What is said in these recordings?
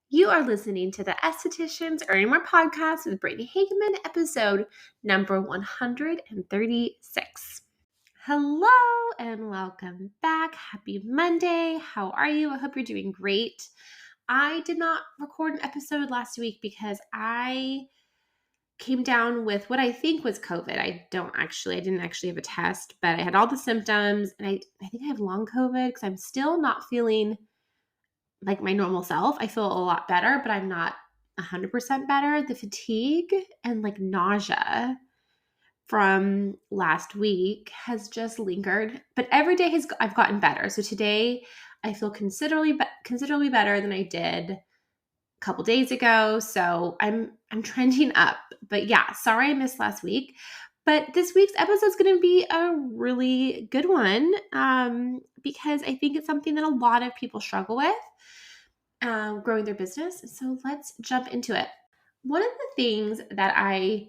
You are listening to the Estheticians Earning More podcast with Brittany Hageman, episode number 136. Hello and welcome back. Happy Monday. How are you? I hope you're doing great. I did not record an episode last week because I came down with what I think was COVID. I didn't actually have a test, but I had all the symptoms and I think I have long COVID because I'm still not feeling like my normal self. I feel a lot better, but I'm not 100% better. The fatigue and like nausea from last week has just lingered, but every day I've gotten better. So today I feel considerably better than I did a couple days ago. So I'm trending up. But yeah, sorry I missed last week. But this week's episode is going to be a really good one because I think it's something that a lot of people struggle with growing their business. So let's jump into it. One of the things that I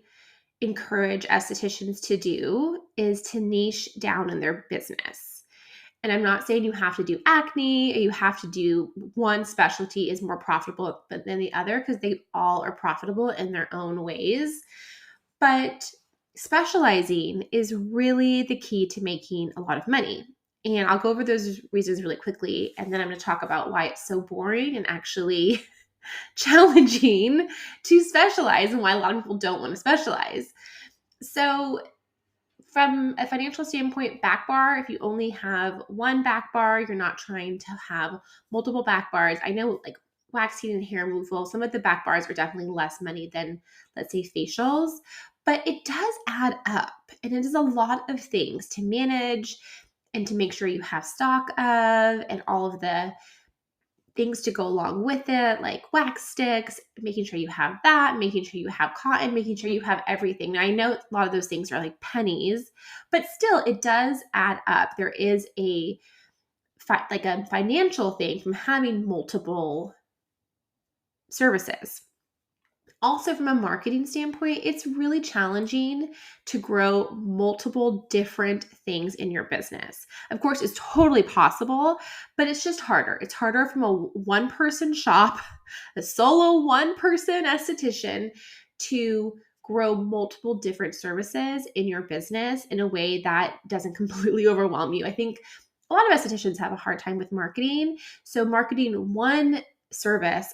encourage estheticians to do is to niche down in their business. And I'm not saying you have to do acne or you have to do one specialty is more profitable than the other, because they all are profitable in their own ways. But specializing is really the key to making a lot of money. And I'll go over those reasons really quickly. And then I'm going to talk about why it's so boring and actually challenging to specialize and why a lot of people don't want to specialize. So from a financial standpoint, back bar, if you only have one back bar, you're not trying to have multiple back bars. I know like waxing and hair removal, some of the back bars are definitely less money than, let's say, facials, but it does add up and it is a lot of things to manage and to make sure you have stock of and all of the things to go along with it, like wax sticks, making sure you have that, making sure you have cotton, making sure you have everything. Now, I know a lot of those things are like pennies, but still it does add up. There is a financial thing from having multiple services. Also, from a marketing standpoint, it's really challenging to grow multiple different things in your business. Of course, it's totally possible, but it's just harder. It's harder from a one-person shop, a solo one-person esthetician, to grow multiple different services in your business in a way that doesn't completely overwhelm you. I think a lot of estheticians have a hard time with marketing. So marketing one service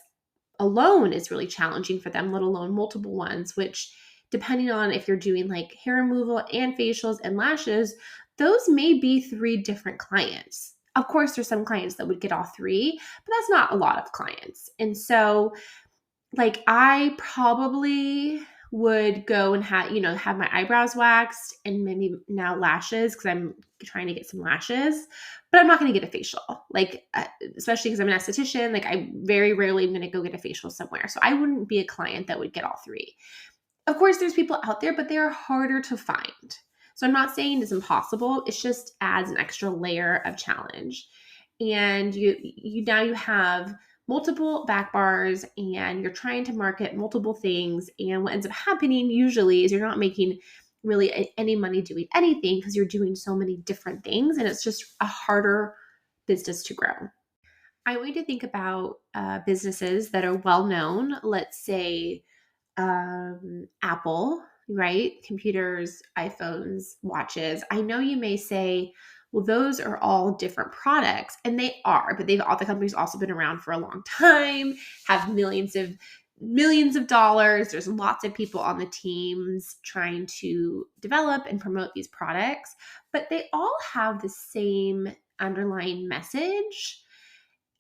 alone is really challenging for them, let alone multiple ones, which depending on if you're doing like hair removal and facials and lashes, those may be 3 different clients. Of course, there's some clients that would get all 3, but that's not a lot of clients. And so like I probably would go and have my eyebrows waxed and maybe now lashes because I'm trying to get some lashes, but I'm not going to get a facial. Like, especially because I'm an esthetician, like I very rarely am going to go get a facial somewhere. So I wouldn't be a client that would get all 3. Of course, there's people out there, but they are harder to find. So I'm not saying it's impossible. It just adds an extra layer of challenge. And you now you have multiple back bars and you're trying to market multiple things. And what ends up happening usually is you're not making really any money doing anything because you're doing so many different things and it's just a harder business to grow. I want you to think about businesses that are well known. Let's say Apple, right? Computers, iPhones, watches. I know you may say, well, those are all different products, and they are, but all the companies also been around for a long time, have millions of dollars. There's lots of people on the teams trying to develop and promote these products, but they all have the same underlying message.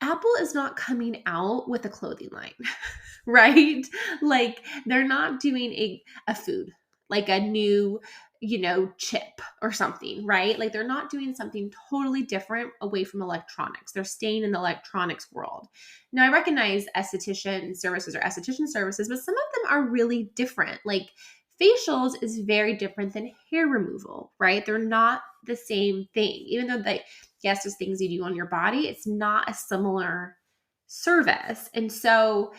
Apple is not coming out with a clothing line, right? Like they're not doing a food, like a new, chip or something, right? Like they're not doing something totally different away from electronics. They're staying in the electronics world. Now I recognize esthetician services, but some of them are really different. Like facials is very different than hair removal, right? They're not the same thing, even though yes, there's things you do on your body. It's not a similar service. And so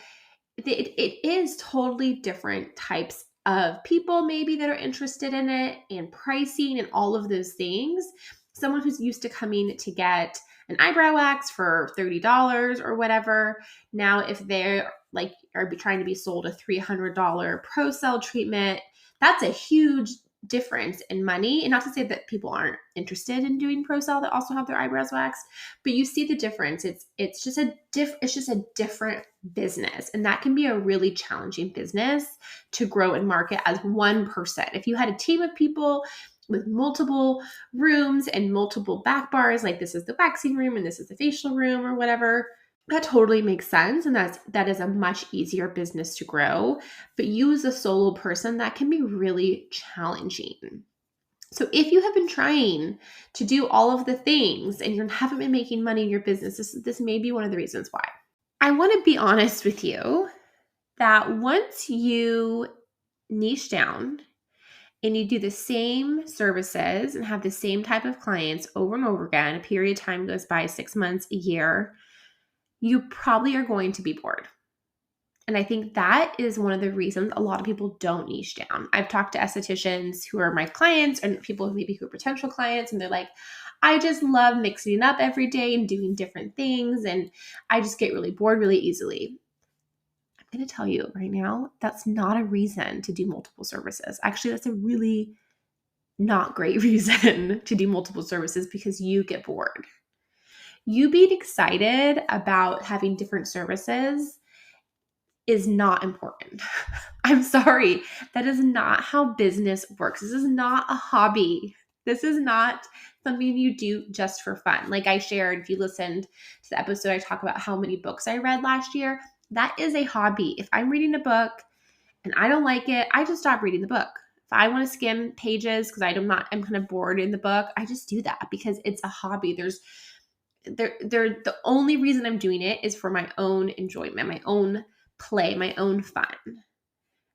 it is totally different types of people maybe that are interested in it and pricing and all of those things. Someone who's used to coming to get an eyebrow wax for $30 or whatever, now if they're like are trying to be sold a $300 Pro-Cell treatment, that's a huge difference in money. And not to say that people aren't interested in doing Pro-Cell that also have their eyebrows waxed, but you see the difference. It's just a different business, and that can be a really challenging business to grow and market as one person. If you had a team of people with multiple rooms and multiple back bars, like this is the waxing room and this is the facial room or whatever, that totally makes sense. And that is a much easier business to grow. But you as a solo person, that can be really challenging. So if you have been trying to do all of the things and you haven't been making money in your business, this may be one of the reasons why. I want to be honest with you that once you niche down and you do the same services and have the same type of clients over and over again, a period of time goes by, 6 months, a year, you probably are going to be bored. And I think that is one of the reasons a lot of people don't niche down. I've talked to estheticians who are my clients and people who are potential clients, and they're like, I just love mixing it up every day and doing different things, and I just get really bored really easily. I'm going to tell you right now, that's not a reason to do multiple services. Actually, that's a really not great reason to do multiple services because you get bored. You being excited about having different services is not important. I'm sorry. That is not how business works. This is not a hobby. This is not something you do just for fun. Like I shared, if you listened to the episode, I talk about how many books I read last year. That is a hobby. If I'm reading a book and I don't like it, I just stop reading the book. If I want to skim pages because I'm kind of bored in the book, I just do that because it's a hobby. The only reason I'm doing it is for my own enjoyment, my own play, my own fun.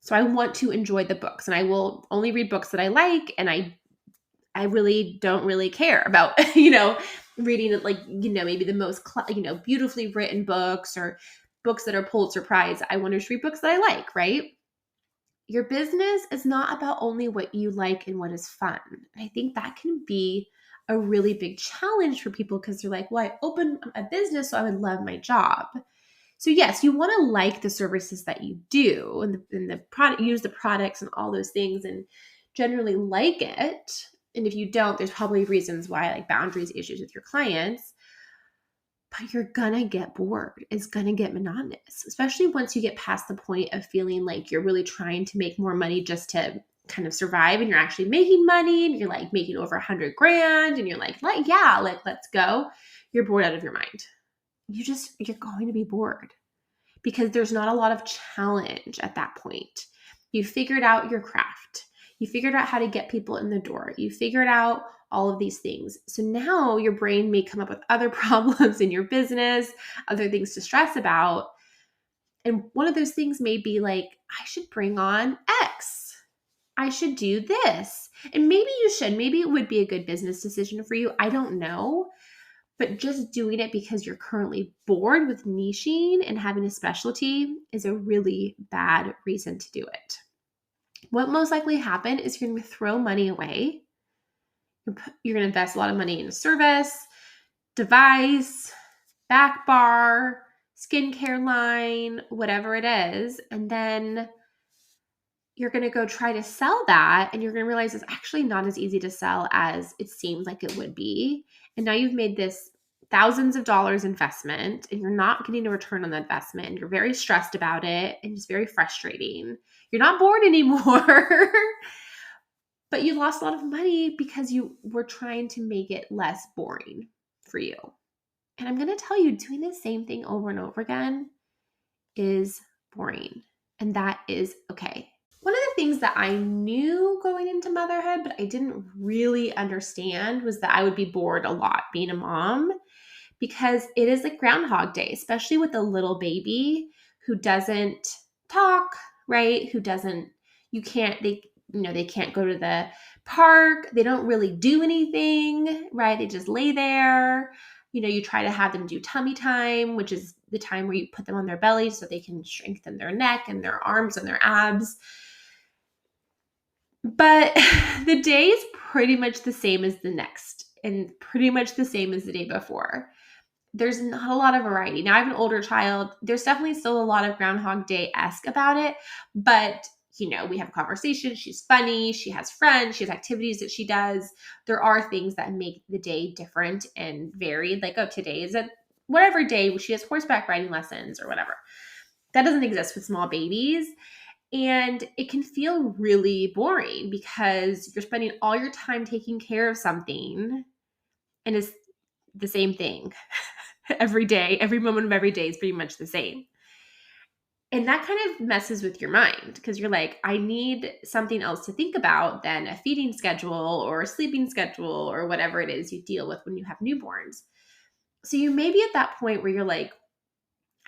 So I want to enjoy the books, and I will only read books that I like, and I really don't really care about, reading like, maybe the most, beautifully written books or books that are Pulitzer Prize. I want to read books that I like, right? Your business is not about only what you like and what is fun. I think that can be a really big challenge for people because they're like, well, I opened a business, so I would love my job. So yes, you want to like the services that you do and the product, use the products and all those things and generally like it. And if you don't, there's probably reasons why, like boundaries issues with your clients, but you're going to get bored. It's going to get monotonous, especially once you get past the point of feeling like you're really trying to make more money just to kind of survive, and you're actually making money and you're like making over $100,000 and you're like, yeah, let's go. You're bored out of your mind. You're going to be bored because there's not a lot of challenge at that point. You figured out your craft. You figured out how to get people in the door. You figured out all of these things. So now your brain may come up with other problems in your business, other things to stress about. And one of those things may be like, I should bring on X. I should do this. And maybe you should. Maybe it would be a good business decision for you. I don't know. But just doing it because you're currently bored with niching and having a specialty is a really bad reason to do it. What most likely happen is you're going to throw money away. You're going to invest a lot of money in a service, device, back bar, skincare line, whatever it is. And then you're going to go try to sell that. And you're going to realize it's actually not as easy to sell as it seems like it would be. And now you've made this thousands of dollars investment and you're not getting a return on the investment. And you're very stressed about it and it's very frustrating. You're not bored anymore, but you lost a lot of money because you were trying to make it less boring for you. And I'm going to tell you, doing the same thing over and over again is boring. And that is okay. One of the things that I knew going into motherhood, but I didn't really understand, was that I would be bored a lot being a mom because it is like Groundhog Day, especially with a little baby who doesn't talk, right? They can't go to the park. They don't really do anything, right? They just lay there. You try to have them do tummy time, which is the time where you put them on their belly so they can strengthen their neck and their arms and their abs. But the day is pretty much the same as the next. and pretty much the same as the day before. There's not a lot of variety. Now I have an older child. There's definitely still a lot of Groundhog Day-esque about it, but we have a conversation. She's funny. She has friends. She has activities that she does. There are things that make the day different and varied. Like, today is a whatever day she has horseback riding lessons or whatever. That doesn't exist with small babies. And it can feel really boring because you're spending all your time taking care of something and it's the same thing every day. Every moment of every day is pretty much the same. And that kind of messes with your mind because you're like, I need something else to think about than a feeding schedule or a sleeping schedule or whatever it is you deal with when you have newborns. So you may be at that point where you're like,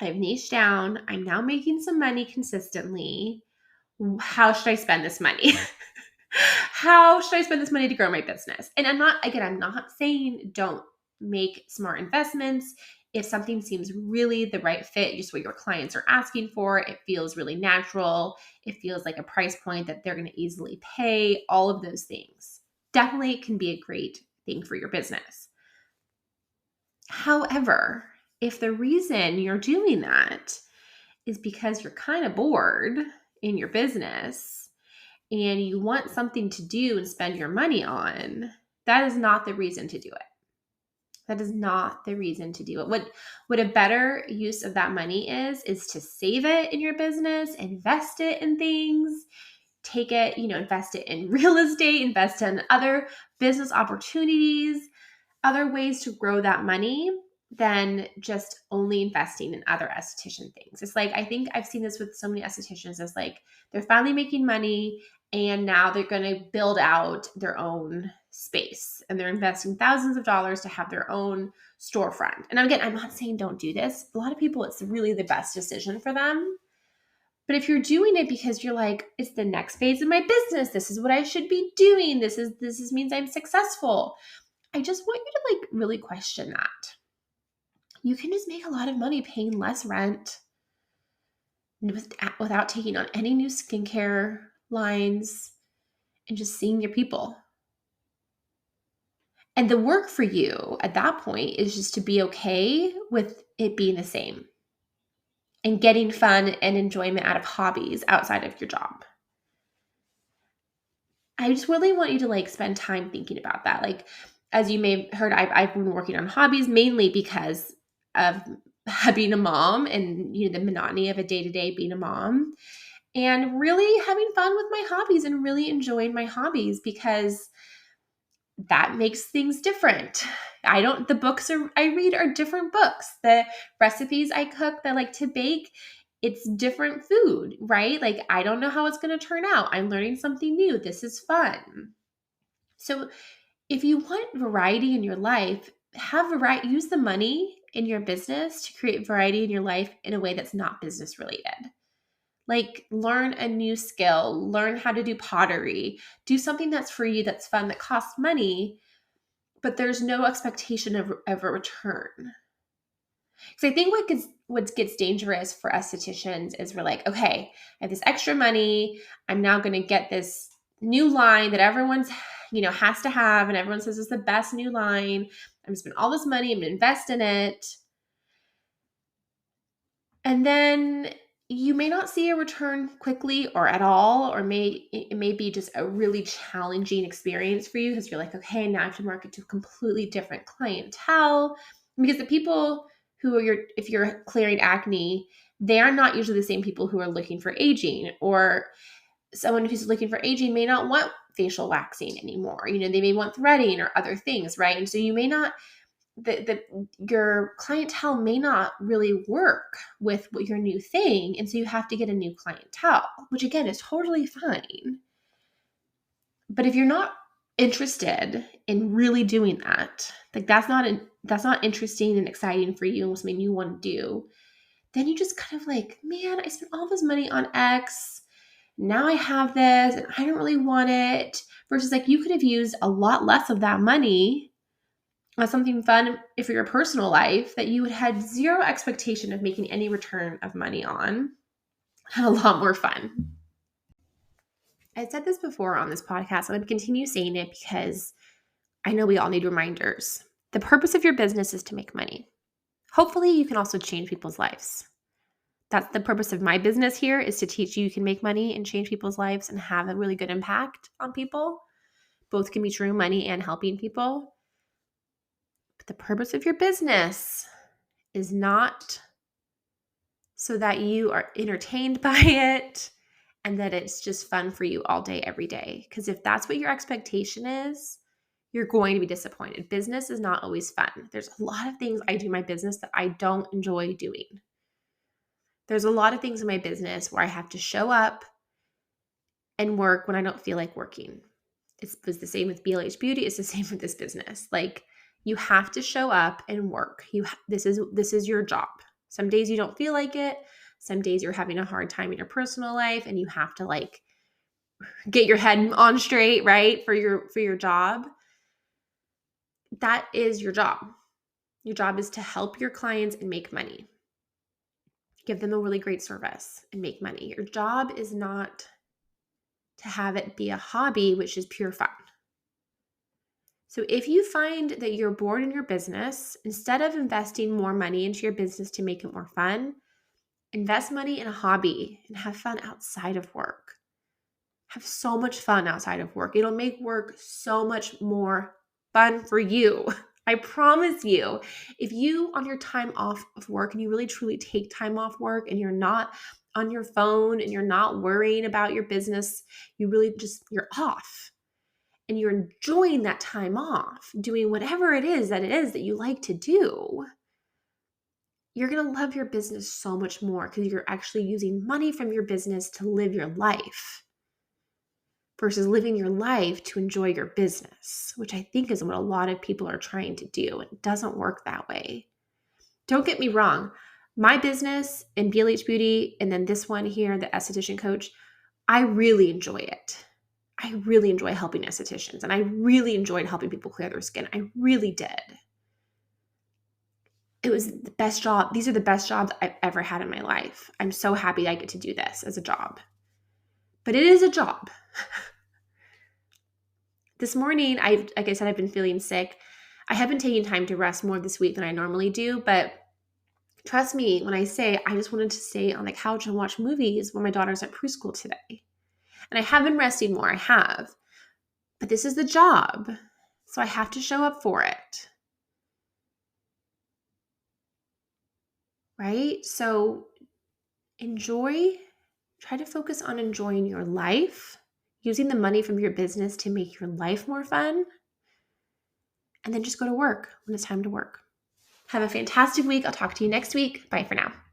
I've niched down. I'm now making some money consistently. How should I spend this money? How should I spend this money to grow my business? And I'm not saying don't make smart investments. If something seems really the right fit, just what your clients are asking for, it feels really natural. It feels like a price point that they're going to easily pay, all of those things. Definitely can be a great thing for your business. However, if the reason you're doing that is because you're kind of bored in your business and you want something to do and spend your money on, that is not the reason to do it. That is not the reason to do it. What a better use of that money is to save it in your business, invest it in things, take it, invest it in real estate, invest in other business opportunities, other ways to grow that money than just only investing in other esthetician things. It's like, I think I've seen this with so many estheticians. It's like they're finally making money and now they're going to build out their own space and they're investing thousands of dollars to have their own storefront. And again, I'm not saying don't do this. A lot of people, it's really the best decision for them. But if you're doing it because you're like, it's the next phase of my business, this is what I should be doing, this means I'm successful, I just want you to really question that. You can just make a lot of money paying less rent without taking on any new skincare lines and just seeing your people. And the work for you at that point is just to be okay with it being the same and getting fun and enjoyment out of hobbies outside of your job. I just really want you to spend time thinking about that. As you may have heard, I've been working on hobbies mainly because of being a mom and the monotony of a day-to-day being a mom, and really having fun with my hobbies and really enjoying my hobbies because that makes things different. The books I read are different books. The recipes I cook that I like to bake, it's different food, right? I don't know how it's going to turn out. I'm learning something new. This is fun. So if you want variety in your life, use the money in your business to create variety in your life in a way that's not business related. Learn a new skill, learn how to do pottery, do something that's for you, that's fun, that costs money, but there's no expectation of a return. Because I think what gets dangerous for estheticians is we're like, okay, I have this extra money. I'm now going to get this new line that everyone's, has to have, and everyone says it's the best new line. I'm going to spend all this money. I'm going to invest in it. And then you may not see a return quickly or at all, or it may be just a really challenging experience for you because you're like, okay, now I have to market to a completely different clientele. Because the people if you're clearing acne, they are not usually the same people who are looking for aging, or someone who's looking for aging may not want facial waxing anymore. They may want threading or other things, right? And so you may not, your clientele may not really work with your new thing. And so you have to get a new clientele, which again is totally fine. But if you're not interested in really doing that, that's not interesting and exciting for you and something you want to do, then you just kind of man, I spent all this money on X. Now I have this and I don't really want it. Versus you could have used a lot less of that money on something fun for your personal life that you had zero expectation of making any return of money on. Had a lot more fun. I said this before on this podcast. I'm going to continue saying it because I know we all need reminders. The purpose of your business is to make money. Hopefully, you can also change people's lives. That's the purpose of my business here, is to teach you can make money and change people's lives and have a really good impact on people. Both can be true, money and helping people. But the purpose of your business is not so that you are entertained by it and that it's just fun for you all day, every day. Because if that's what your expectation is, you're going to be disappointed. Business is not always fun. There's a lot of things I do in my business that I don't enjoy doing. There's a lot of things in my business where I have to show up and work when I don't feel like working. It was the same with BLH Beauty. It's the same with this business. Like, you have to show up and work. This is your job. Some days you don't feel like it. Some days you're having a hard time in your personal life and you have to like get your head on straight, right? For your job. That is your job. Your job is to help your clients and make money. Give them a really great service and make money. Your job is not to have it be a hobby, which is pure fun. So if you find that you're bored in your business, instead of investing more money into your business to make it more fun, invest money in a hobby and have fun outside of work. Have so much fun outside of work. It'll make work so much more fun for you. I promise you. If you, on your time off of work, and you really truly take time off work and you're not on your phone and you're not worrying about your business, you're off. And you're enjoying that time off, doing whatever it is that you like to do, you're going to love your business so much more because you're actually using money from your business to live your life versus living your life to enjoy your business, which I think is what a lot of people are trying to do. It doesn't work that way. Don't get me wrong. My business and BLH Beauty, and then this one here, the esthetician coach, I really enjoy it. I really enjoy helping estheticians, and I really enjoyed helping people clear their skin. I really did. It was the best job. These are the best jobs I've ever had in my life. I'm so happy I get to do this as a job. But it is a job. This morning, like I said, I've been feeling sick. I have been taking time to rest more this week than I normally do, but trust me when I say I just wanted to stay on the couch and watch movies when my daughter's at preschool today. And I have been resting more, I have. But this is the job, so I have to show up for it. Right? So try to focus on enjoying your life, using the money from your business to make your life more fun, and then just go to work when it's time to work. Have a fantastic week. I'll talk to you next week. Bye for now.